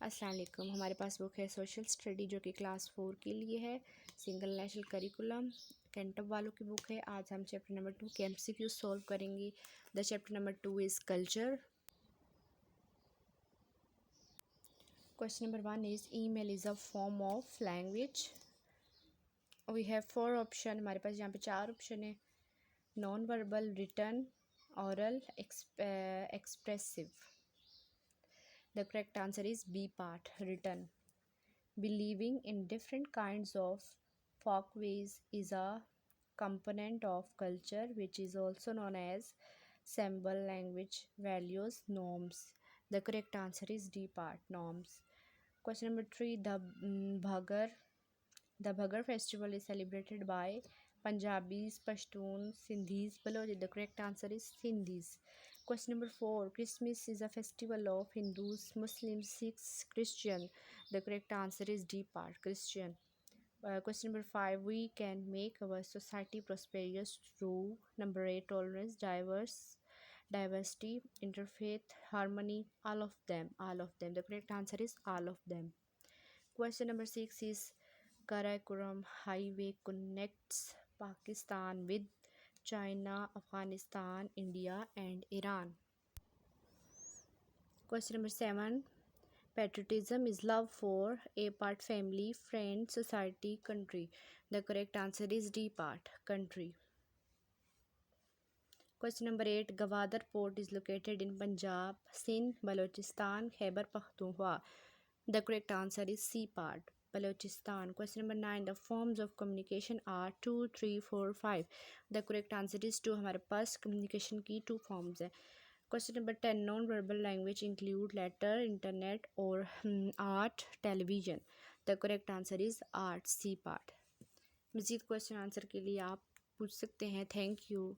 अस्सलाम वालेकुम। हमारे पास बुक है सोशल स्टडी जो कि क्लास 4 के लिए है, सिंगल नेशनल करिकुलम कैंटब वालों की बुक है। आज हम चैप्टर नंबर 2 के MCqz सॉल्व करेंगे। The chapter number 2 is culture. Question number 1 is email is a form of language. We have 4 option. हमारे पास यहाँ पे 4 ऑप्शन है। Non verbal, written, oral, expressive. The correct answer is B part, written. Believing in different kinds of folkways is a component of culture which is also known as symbol, language, values, norms. The correct answer is D part, norms. Question number 3, Bhagar. The Bhagar festival is celebrated by Punjabis, Pashtuns, Sindhis, Balochi. The correct answer is Sindhis. Question number 4. Christmas is a festival of Hindus, Muslims, Sikhs, Christian. The correct answer is D part, Christian. Question number 5. We can make our society prosperous through number 8. Tolerance, diversity, interfaith, harmony. All of them. All of them. The correct answer is all of them. Question number 6 is carriculum highway connects Pakistan with China, Afghanistan, India, and Iran. Question number 7. Patriotism is love for A part, family, friend, society, country. The correct answer is D part, country. Question number 8. Gwadar Port is located in Punjab, Sindh, Balochistan, Khyber Pakhtunkhwa. The correct answer is C part, Balochistan. Question number 9. The forms of communication are 2, 3, 4, 5. The correct answer is 2. हमारे पास communication की 2 forms है. Question number 10. Non-verbal language include letter, internet or art, television. The correct answer is art, C part. मज़ीद question answer के लिए आप पूछ सकते हैं. Thank you.